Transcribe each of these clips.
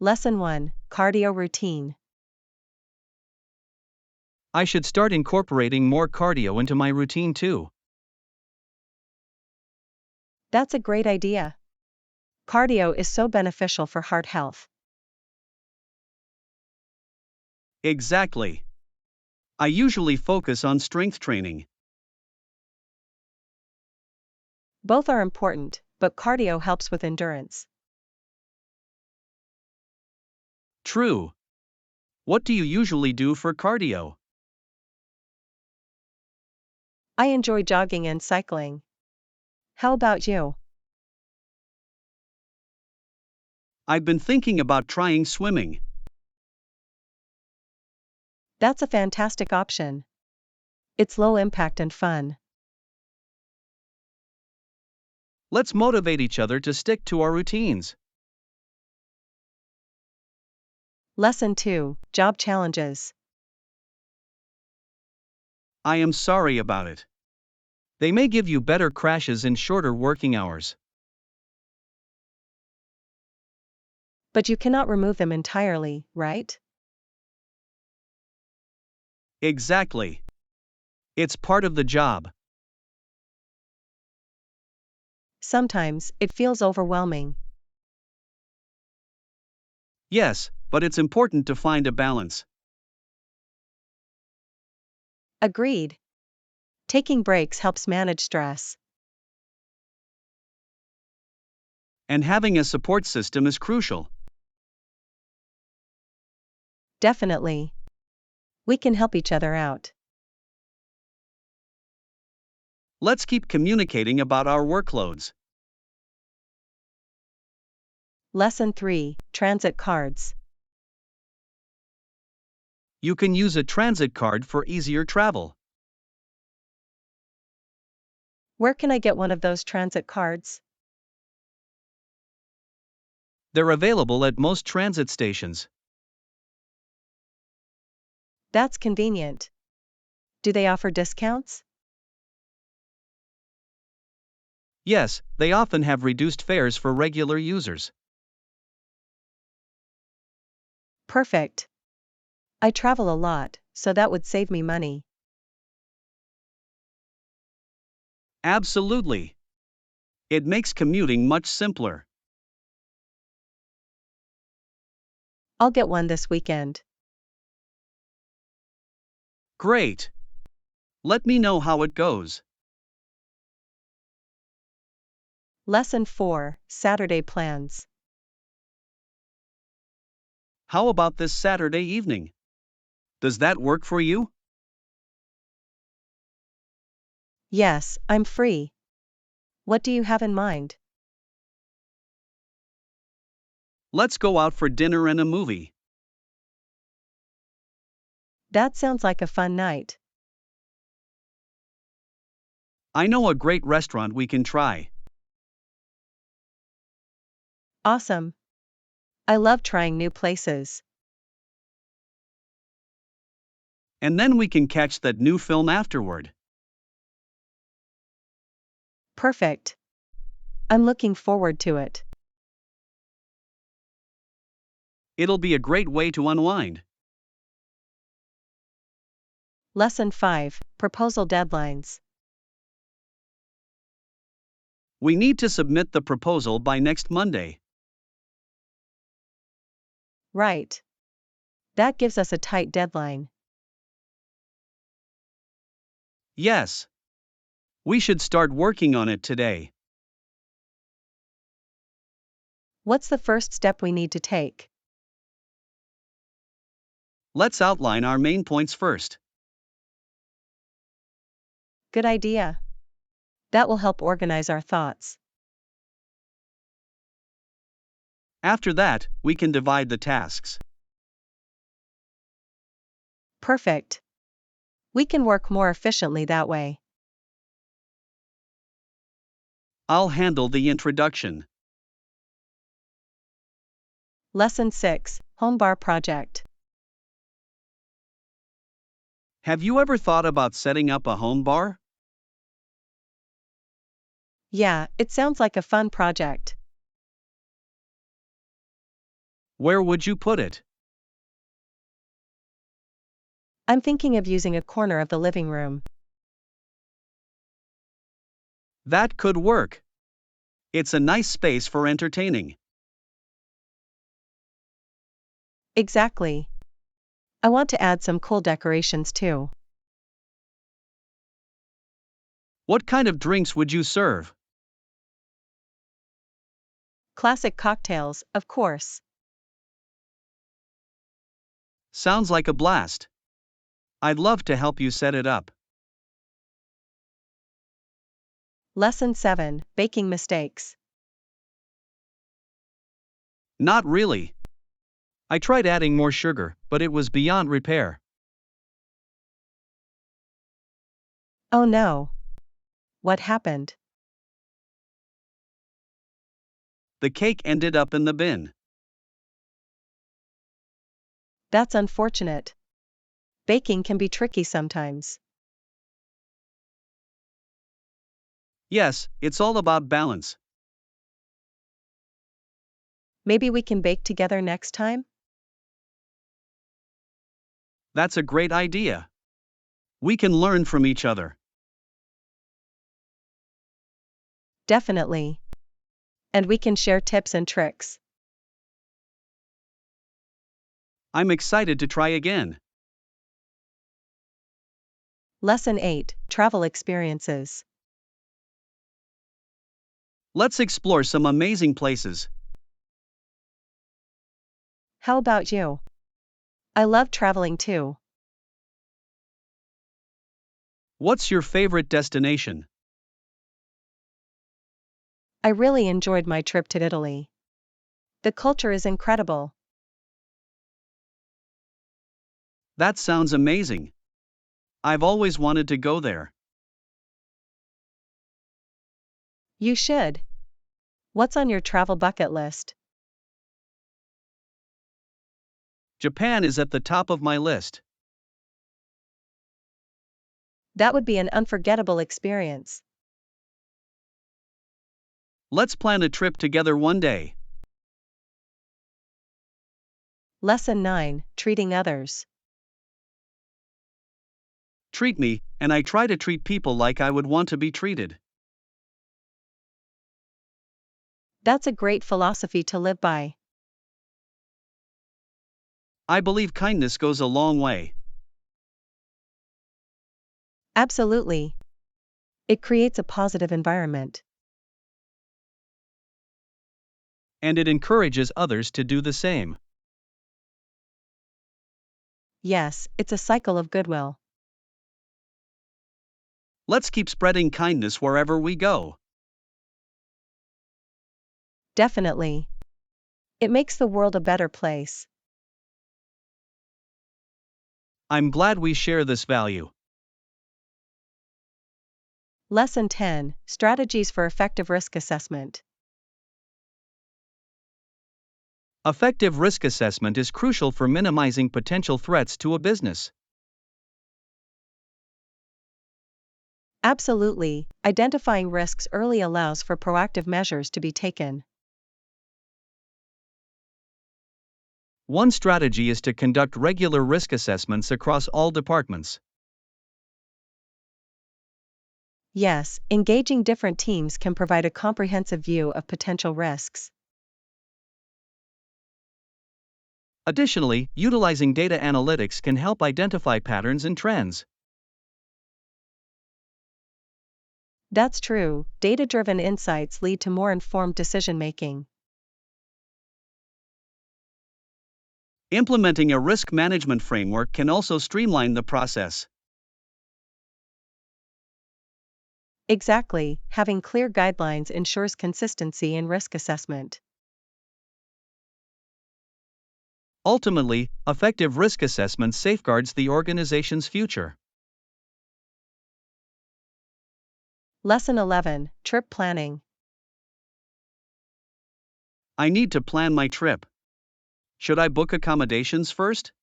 Lesson 1, Cardio Routine. I should start incorporating more cardio into my routine too. That's a great idea. Cardio is so beneficial for heart health. Exactly. I usually focus on strength training. Both are important, but cardio helps with endurance. True. What do you usually do for cardio? I enjoy jogging and cycling. How about you? I've been thinking about trying swimming. That's a fantastic option. It's low impact and fun. Let's motivate each other to stick to our routines. Lesson 2, Job Challenges. I am sorry about it. They may give you better crashes and shorter working hours. But you cannot remove them entirely, right? Exactly. It's part of the job. Sometimes, it feels overwhelming. Yes, but it's important to find a balance. Agreed. Taking breaks helps manage stress. And having a support system is crucial. Definitely. We can help each other out. Let's keep communicating about our workloads. Lesson 3, Transit Cards. You can use a transit card for easier travel. Where can I get one of those transit cards? They're available at most transit stations. That's convenient. Do they offer discounts? Yes, they often have reduced fares for regular users. Perfect. I travel a lot, so that would save me money. Absolutely. It makes commuting much simpler. I'll get one this weekend. Great. Let me know how it goes. Lesson 4, Saturday Plans. How about this Saturday evening? Does that work for you? Yes, I'm free. What do you have in mind? Let's go out for dinner and a movie. That sounds like a fun night. I know a great restaurant we can try. Awesome. I love trying new places. And then we can catch that new film afterward. Perfect. I'm looking forward to it. It'll be a great way to unwind. Lesson 5, Proposal Deadlines. We need to submit the proposal by next Monday. Right. That gives us a tight deadline. Yes. We should start working on it today. What's the first step we need to take? Let's outline our main points first. Good idea. That will help organize our thoughts. After that, we can divide the tasks. Perfect. We can work more efficiently that way. I'll handle the introduction. Lesson 6, Home Bar Project. Have you ever thought about setting up a home bar? Yeah, it sounds like a fun project. Where would you put it? I'm thinking of using a corner of the living room. That could work. It's a nice space for entertaining. Exactly. I want to add some cool decorations too. What kind of drinks would you serve? Classic cocktails, of course. Sounds like a blast. I'd love to help you set it up. Lesson 7: Baking mistakes. Not really. I tried adding more sugar, but it was beyond repair. Oh no. What happened? The cake ended up in the bin. That's unfortunate. Baking can be tricky sometimes. Yes, it's all about balance. Maybe we can bake together next time? That's a great idea. We can learn from each other. Definitely. And we can share tips and tricks. I'm excited to try again. Lesson 8: Travel experiences. Let's explore some amazing places. How about you? I love traveling too. What's your favorite destination? I really enjoyed my trip to Italy. The culture is incredible. That sounds amazing. I've always wanted to go there. You should. What's on your travel bucket list? Japan is at the top of my list. That would be an unforgettable experience. Let's plan a trip together one day. Lesson 9: Treating others. Treat me, and I try to treat people like I would want to be treated. That's a great philosophy to live by. I believe kindness goes a long way. Absolutely. It creates a positive environment. And it encourages others to do the same. Yes, it's a cycle of goodwill. Let's keep spreading kindness wherever we go. Definitely. It makes the world a better place. I'm glad we share this value. Lesson 10: Strategies for effective risk assessment. Effective risk assessment is crucial for minimizing potential threats to a business. Absolutely, identifying risks early allows for proactive measures to be taken. One strategy is to conduct regular risk assessments across all departments. Yes, engaging different teams can provide a comprehensive view of potential risks. Additionally, utilizing data analytics can help identify patterns and trends. That's true, data-driven insights lead to more informed decision-making. Implementing a risk management framework can also streamline the process. Exactly, having clear guidelines ensures consistency in risk assessment. Ultimately, effective risk assessment safeguards the organization's future. Lesson 11: Trip planning. I need to plan my trip. Should I book accommodations first?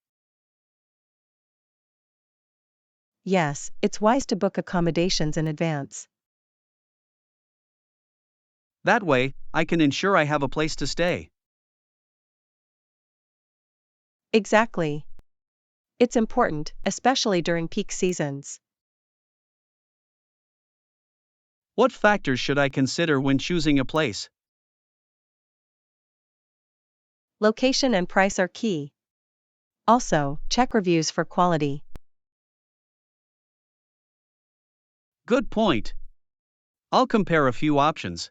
Yes, it's wise to book accommodations in advance. That way, I can ensure I have a place to stay. Exactly. It's important, especially during peak seasons. What factors should I consider when choosing a place? Location and price are key. Also, check reviews for quality. Good point. I'll compare a few options.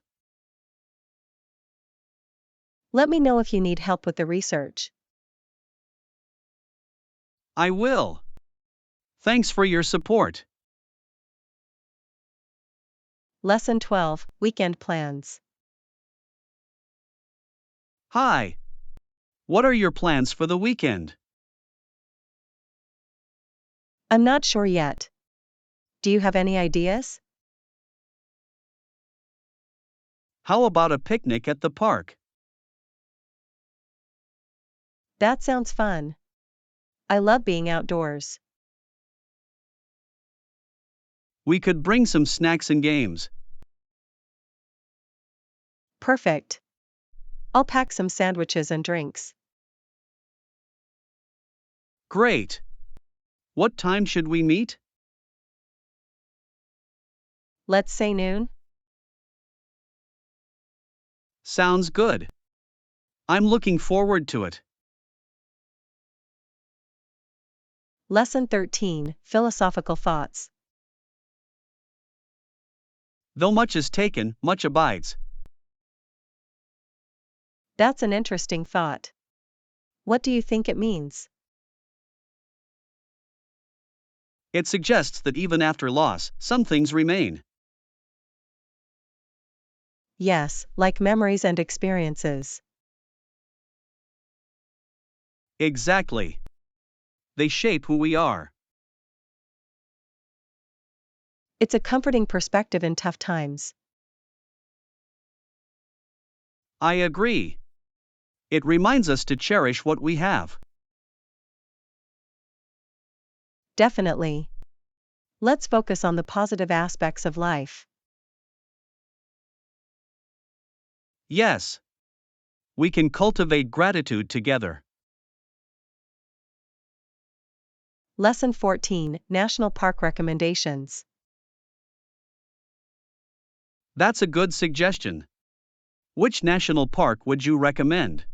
Let me know if you need help with the research. I will. Thanks for your support. Lesson 12, Weekend Plans. Hi. What are your plans for the weekend? I'm not sure yet. Do you have any ideas? How about a picnic at the park? That sounds fun. I love being outdoors. We could bring some snacks and games. Perfect. I'll pack some sandwiches and drinks. Great. What time should we meet? Let's say noon. Sounds good. I'm looking forward to it. Lesson 13, Philosophical Thoughts. Though much is taken, much abides. That's an interesting thought. What do you think it means? It suggests that even after loss, some things remain. Yes, like memories and experiences. Exactly. They shape who we are. It's a comforting perspective in tough times. I agree. It reminds us to cherish what we have. Definitely. Let's focus on the positive aspects of life. Yes. We can cultivate gratitude together. Lesson 14, National Park Recommendations. That's a good suggestion. Which national park would you recommend?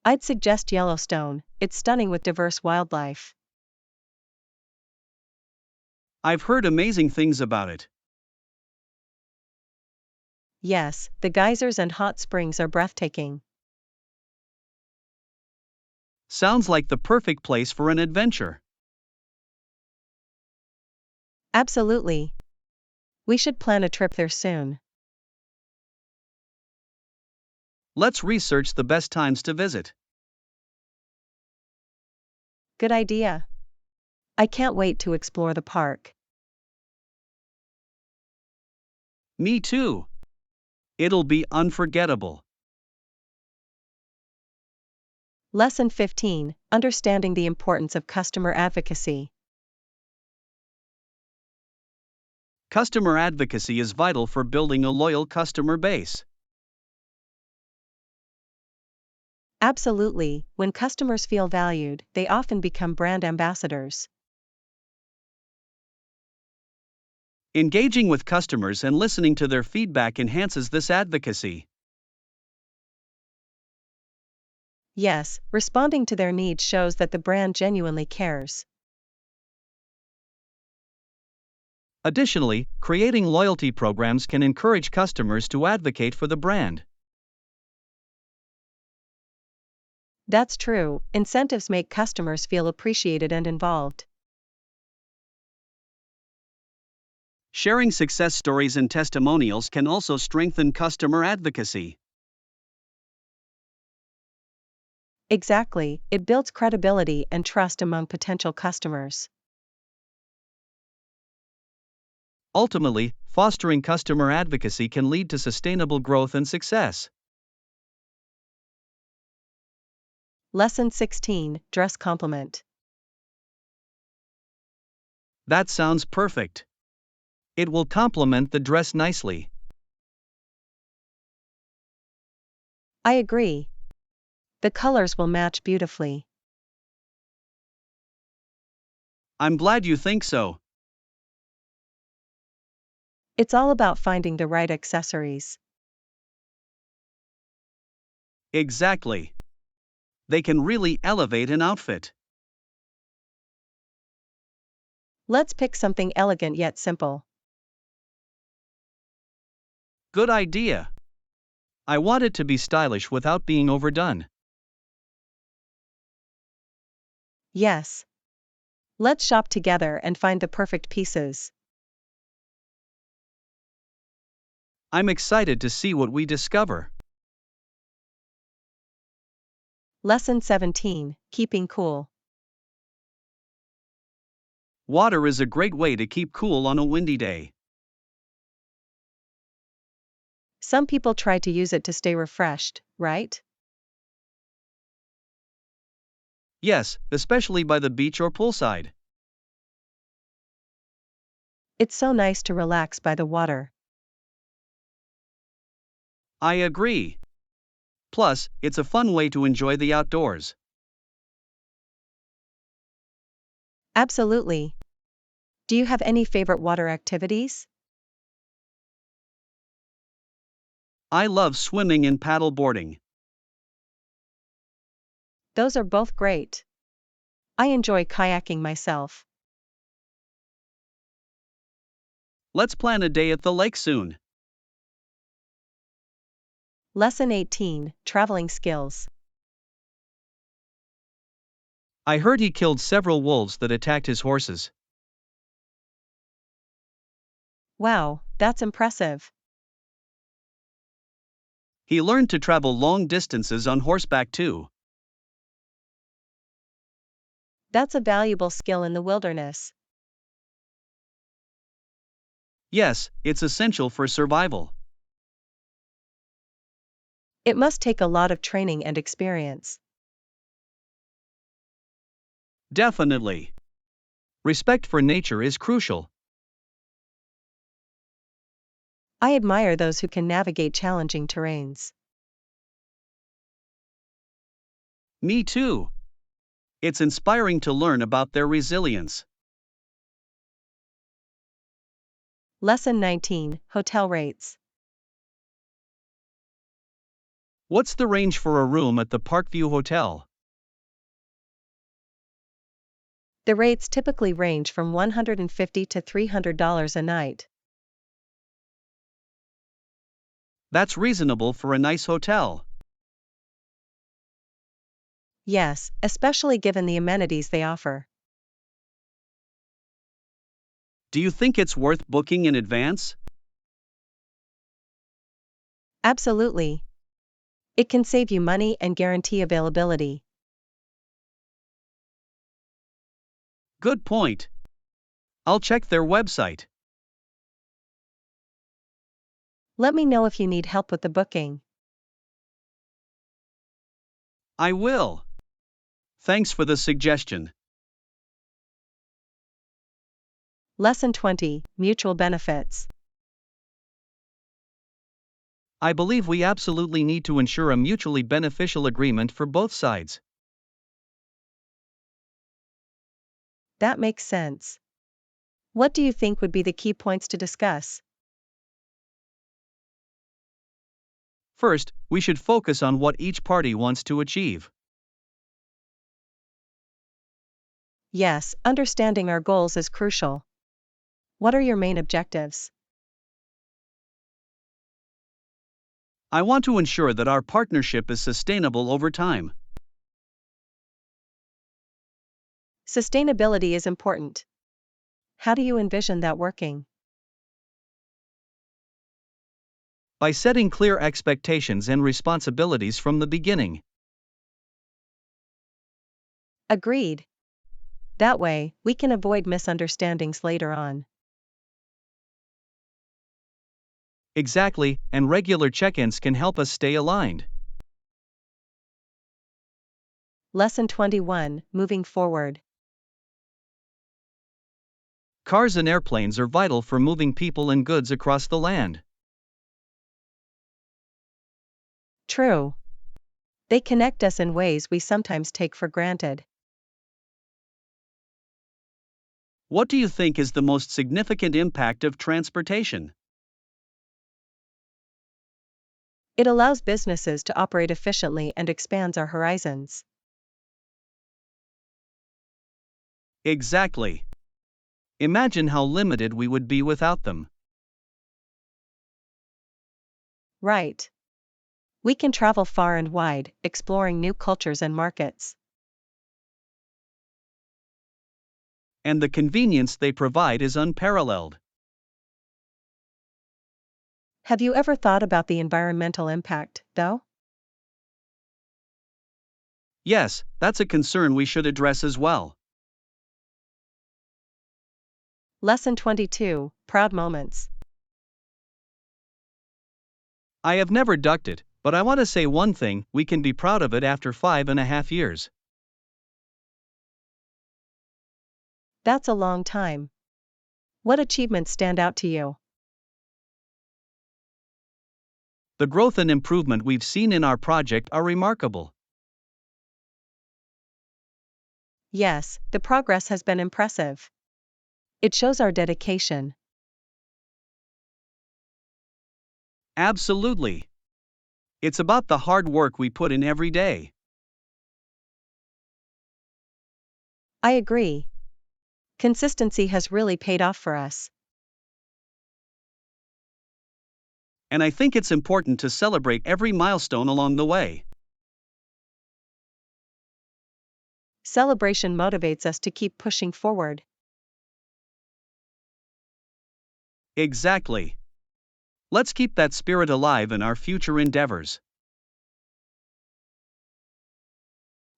I'd suggest Yellowstone, it's stunning with diverse wildlife. I've heard amazing things about it. Yes, the geysers and hot springs are breathtaking. Sounds like the perfect place for an adventure. Absolutely. We should plan a trip there soon. Let's research the best times to visit. Good idea. I can't wait to explore the park. Me too. It'll be unforgettable. Lesson 15, Understanding the Importance of Customer Advocacy. Customer advocacy is vital for building a loyal customer base. Absolutely, when customers feel valued, they often become brand ambassadors. Engaging with customers and listening to their feedback enhances this advocacy. Yes, responding to their needs shows that the brand genuinely cares. Additionally, creating loyalty programs can encourage customers to advocate for the brand. That's true, incentives make customers feel appreciated and involved. Sharing success stories and testimonials can also strengthen customer advocacy. Exactly, it builds credibility and trust among potential customers. Ultimately, fostering customer advocacy can lead to sustainable growth and success. Lesson 16, Dress Compliment. That sounds perfect. It will complement the dress nicely. I agree. The colors will match beautifully. I'm glad you think so. It's all about finding the right accessories. Exactly. They can really elevate an outfit. Let's pick something elegant yet simple. Good idea. I want it to be stylish without being overdone. Yes. Let's shop together and find the perfect pieces. I'm excited to see what we discover. Lesson 17, Keeping Cool. Water is a great way to keep cool on a windy day. Some people try to use it to stay refreshed, right? Yes, especially by the beach or poolside. It's so nice to relax by the water. I agree. Plus, it's a fun way to enjoy the outdoors. Absolutely. Do you have any favorite water activities? I love swimming and paddle boarding. Those are both great. I enjoy kayaking myself. Let's plan a day at the lake soon. Lesson 18, Traveling Skills. I heard he killed several wolves that attacked his horses. Wow, that's impressive. He learned to travel long distances on horseback too. That's a valuable skill in the wilderness. Yes, it's essential for survival. It must take a lot of training and experience. Definitely. Respect for nature is crucial. I admire those who can navigate challenging terrains. Me too. It's inspiring to learn about their resilience. Lesson 19, Hotel Rates. What's the range for a room at the Parkview Hotel? The rates typically range from $150 to $300 a night. That's reasonable for a nice hotel. Yes, especially given the amenities they offer. Do you think it's worth booking in advance? Absolutely. It can save you money and guarantee availability. Good point. I'll check their website. Let me know if you need help with the booking. I will. Thanks for the suggestion. Lesson 20, Mutual Benefits. I believe we absolutely need to ensure a mutually beneficial agreement for both sides. That makes sense. What do you think would be the key points to discuss? First, we should focus on what each party wants to achieve. Yes, understanding our goals is crucial. What are your main objectives? I want to ensure that our partnership is sustainable over time. Sustainability is important. How do you envision that working? By setting clear expectations and responsibilities from the beginning. Agreed. That way, we can avoid misunderstandings later on. Exactly, and regular check-ins can help us stay aligned. Lesson 21, Moving Forward. Cars and airplanes are vital for moving people and goods across the land. True. They connect us in ways we sometimes take for granted. What do you think is the most significant impact of transportation? It allows businesses to operate efficiently and expands our horizons. Exactly. Imagine how limited we would be without them. Right. We can travel far and wide, exploring new cultures and markets. And the convenience they provide is unparalleled. Have you ever thought about the environmental impact, though? Yes, that's a concern we should address as well. Lesson 22, Proud Moments. I have never ducked it, but I want to say one thing: we can be proud of it after 5.5 years. That's a long time. What achievements stand out to you? The growth and improvement we've seen in our project are remarkable. Yes, the progress has been impressive. It shows our dedication. Absolutely. It's about the hard work we put in every day. I agree. Consistency has really paid off for us. And I think it's important to celebrate every milestone along the way. Celebration motivates us to keep pushing forward. Exactly. Let's keep that spirit alive in our future endeavors.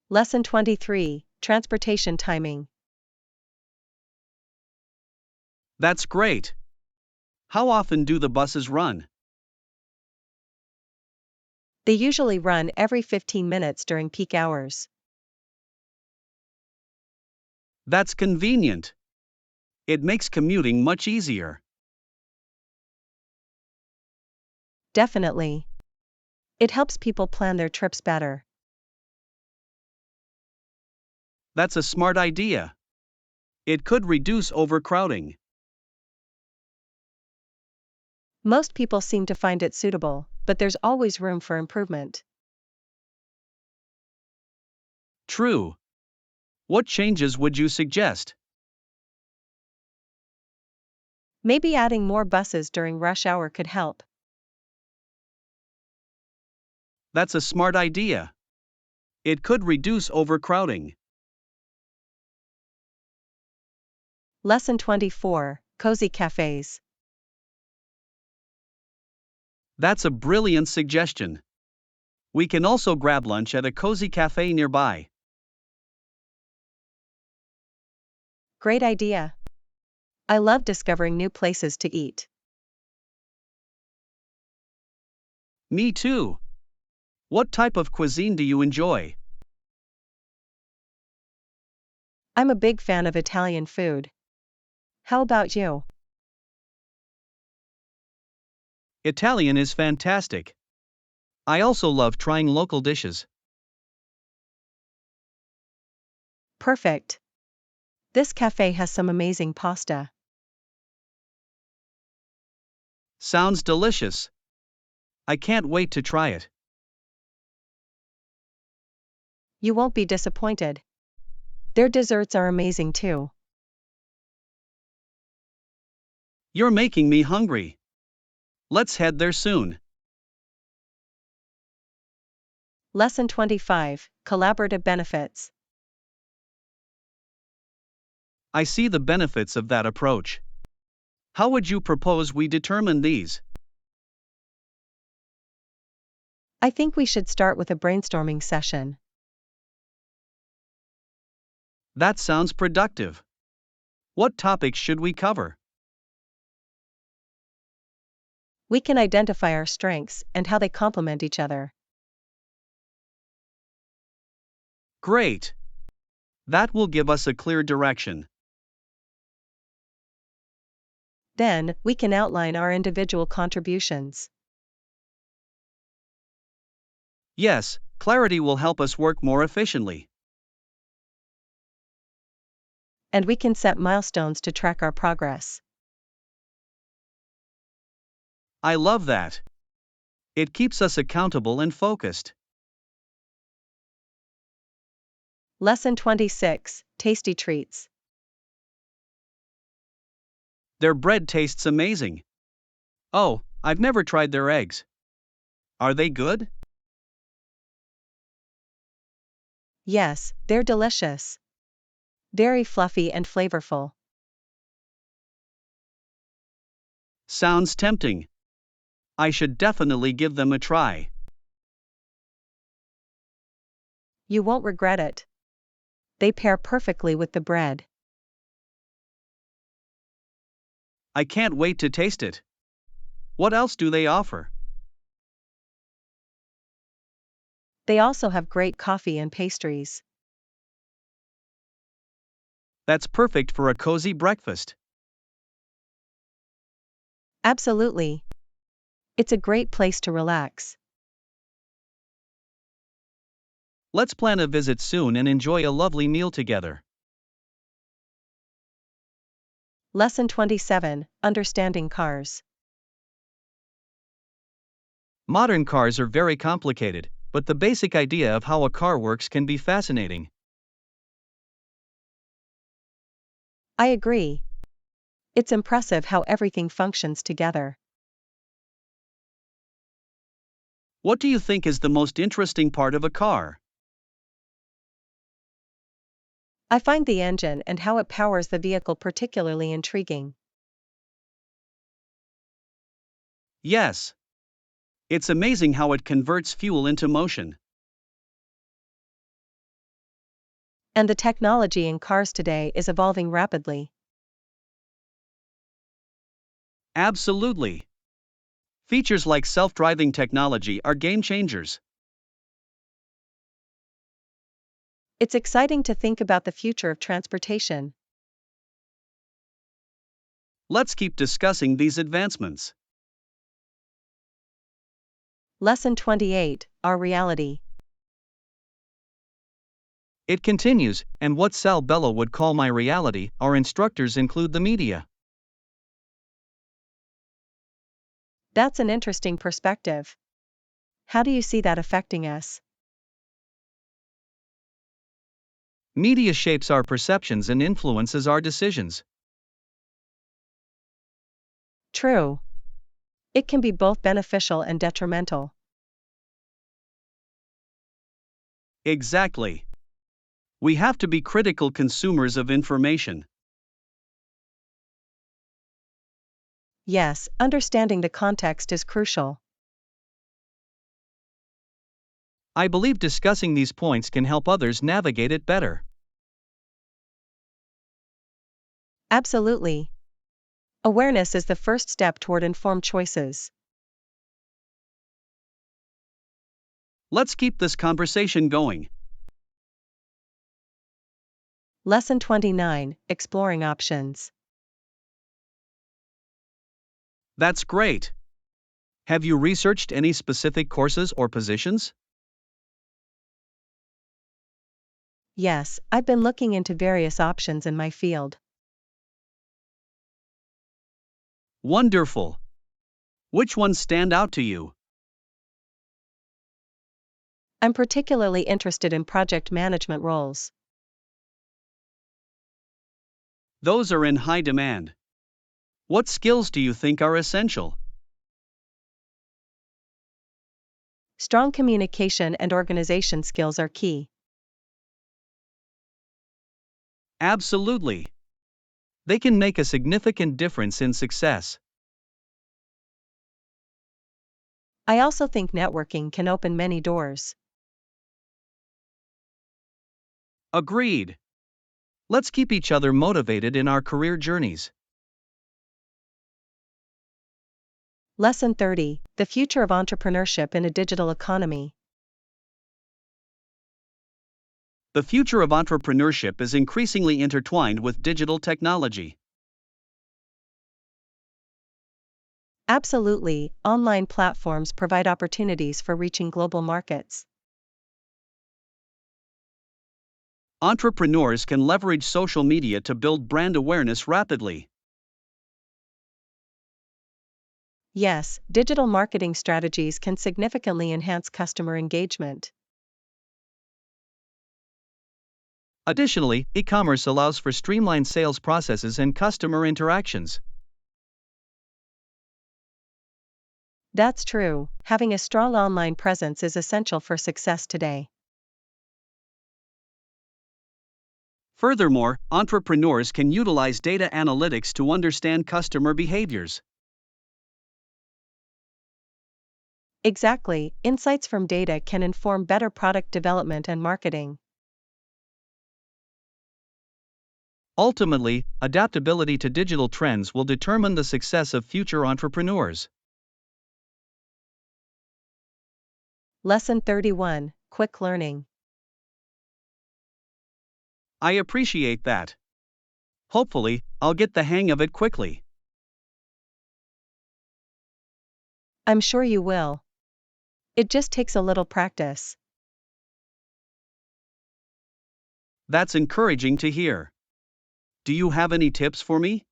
Lesson 23, Transportation Timing. That's great. How often do the buses run? They usually run every 15 minutes during peak hours. That's convenient. It makes commuting much easier. Definitely. It helps people plan their trips better. That's a smart idea. It could reduce overcrowding. Most people seem to find it suitable, but there's always room for improvement. True. What changes would you suggest? Maybe adding more buses during rush hour could help. That's a smart idea. It could reduce overcrowding. Lesson 24, Cozy Cafes. That's a brilliant suggestion. We can also grab lunch at a cozy cafe nearby. Great idea. I love discovering new places to eat. Me too. What type of cuisine do you enjoy? I'm a big fan of Italian food. How about you? Italian is fantastic. I also love trying local dishes. Perfect. This cafe has some amazing pasta. Sounds delicious. I can't wait to try it. You won't be disappointed. Their desserts are amazing too. You're making me hungry. Let's head there soon. Lesson 25, Collaborative Benefits. I see the benefits of that approach. How would you propose we determine these? I think we should start with a brainstorming session. That sounds productive. What topics should we cover? We can identify our strengths and how they complement each other. Great. That will give us a clear direction. Then, we can outline our individual contributions. Yes, Clarity will help us work more efficiently. And we can set milestones to track our progress. I love that. It keeps us accountable and focused. Lesson 26, Tasty Treats. Their bread tastes amazing. Oh, I've never tried their eggs. Are they good? Yes, they're delicious. Very fluffy and flavorful. Sounds tempting. I should definitely give them a try. You won't regret it. They pair perfectly with the bread. I can't wait to taste it. What else do they offer? They also have great coffee and pastries. That's perfect for a cozy breakfast. Absolutely. It's a great place to relax. Let's plan a visit soon and enjoy a lovely meal together. Lesson 27, Understanding Cars. Modern cars are very complicated, but the basic idea of how a car works can be fascinating. I agree. It's impressive how everything functions together. What do you think is the most interesting part of a car? I find the engine and how it powers the vehicle particularly intriguing. Yes. It's amazing how it converts fuel into motion. And the technology in cars today is evolving rapidly. Absolutely. Features like self-driving technology are game changers. It's exciting to think about the future of transportation. Let's keep discussing these advancements. Lesson 28, Our Reality. It continues, and what Sal Bello would call my reality, our instructors include the media. That's an interesting perspective. How do you see that affecting us? Media shapes our perceptions and influences our decisions. True. It can be both beneficial and detrimental. Exactly. We have to be critical consumers of information. Yes, understanding the context is crucial. I believe discussing these points can help others navigate it better. Absolutely. Awareness is the first step toward informed choices. Let's keep this conversation going. Lesson 29, Exploring Options. That's great. Have you researched any specific courses or positions? Yes, I've been looking into various options in my field. Wonderful. Which ones stand out to you? I'm particularly interested in project management roles. Those are in high demand. What skills do you think are essential? Strong communication and organization skills are key. Absolutely. They can make a significant difference in success. I also think networking can open many doors. Agreed. Let's keep each other motivated in our career journeys. Lesson 30, The Future of Entrepreneurship in a Digital Economy. The future of entrepreneurship is increasingly intertwined with digital technology. Absolutely, online platforms provide opportunities for reaching global markets. Entrepreneurs can leverage social media to build brand awareness rapidly. Yes, digital marketing strategies can significantly enhance customer engagement. Additionally, e-commerce allows for streamlined sales processes and customer interactions. That's true, having a strong online presence is essential for success today. Furthermore, entrepreneurs can utilize data analytics to understand customer behaviors. Exactly, insights from data can inform better product development and marketing. Ultimately, adaptability to digital trends will determine the success of future entrepreneurs. Lesson 31, Quick Learning. I appreciate that. Hopefully, I'll get the hang of it quickly. I'm sure you will. It just takes a little practice. That's encouraging to hear. Do you have any tips for me?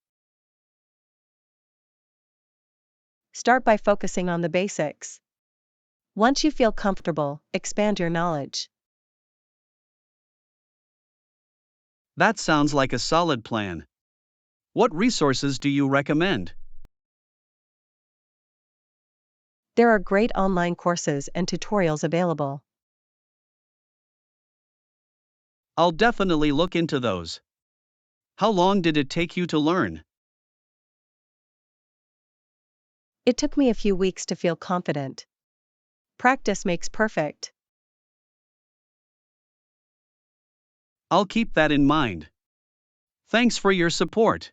Start by focusing on the basics. Once you feel comfortable, expand your knowledge. That sounds like a solid plan. What resources do you recommend? There are great online courses and tutorials available. I'll definitely look into those. How long did it take you to learn? It took me a few weeks to feel confident. Practice makes perfect. I'll keep that in mind. Thanks for your support.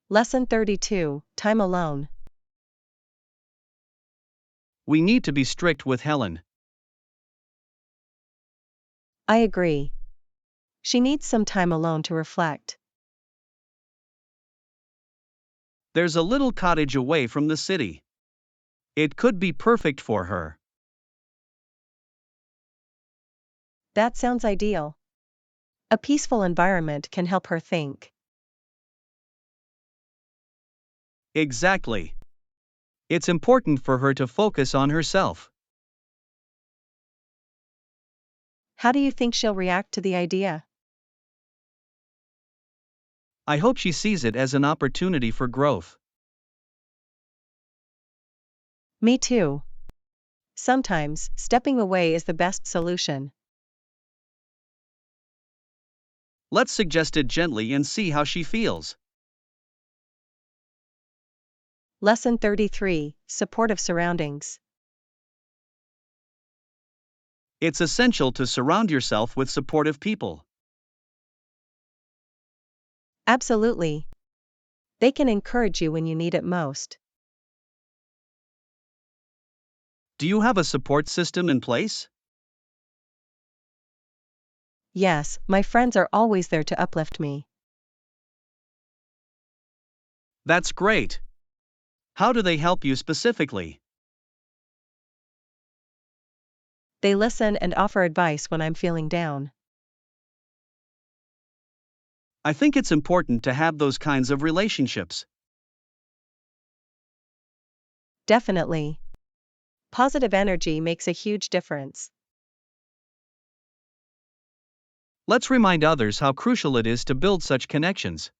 Lesson 32, Time Alone. We need to be strict with Helen. I agree. She needs some time alone to reflect. There's a little cottage away from the city. It could be perfect for her. That sounds ideal. A peaceful environment can help her think. Exactly. It's important for her to focus on herself. How do you think she'll react to the idea? I hope she sees it as an opportunity for growth. Me too. Sometimes, stepping away is the best solution. Let's suggest it gently and see how she feels. Lesson 33, Supportive Surroundings. It's essential to surround yourself with supportive people. Absolutely. They can encourage you when you need it most. Do you have a support system in place? Yes, my friends are always there to uplift me. That's great. How do they help you specifically? They listen and offer advice when I'm feeling down. I think it's important to have those kinds of relationships. Definitely. Positive energy makes a huge difference. Let's remind others how crucial it is to build such connections.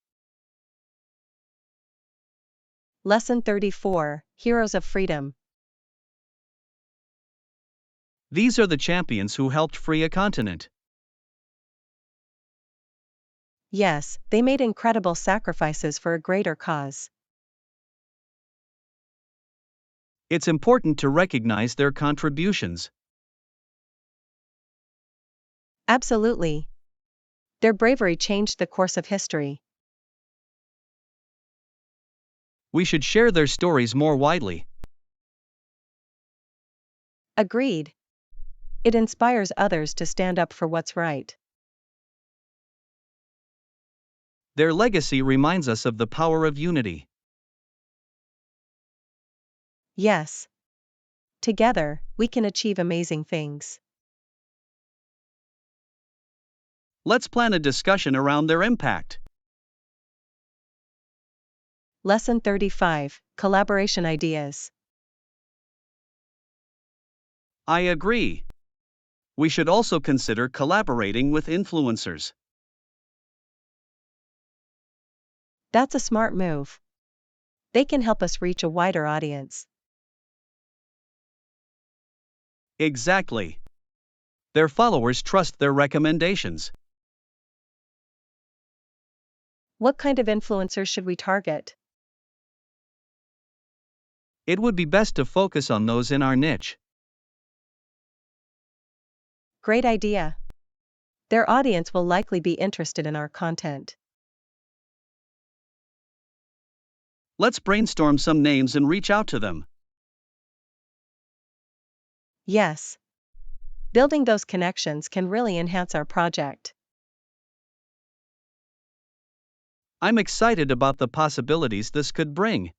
Lesson 34, Heroes of Freedom. These are the champions who helped free a continent. Yes, they made incredible sacrifices for a greater cause. It's important to recognize their contributions. Absolutely. Their bravery changed the course of history. We should share their stories more widely. Agreed. It inspires others to stand up for what's right. Their legacy reminds us of the power of unity. Yes. Together, we can achieve amazing things. Let's plan a discussion around their impact. Lesson 35, Collaboration Ideas. I agree. We should also consider collaborating with influencers. That's a smart move. They can help us reach a wider audience. Exactly. Their followers trust their recommendations. What kind of influencers should we target? It would be best to focus on those in our niche. Great idea. Their audience will likely be interested in our content. Let's brainstorm some names and reach out to them. Yes. Building those connections can really enhance our project. I'm excited about the possibilities this could bring.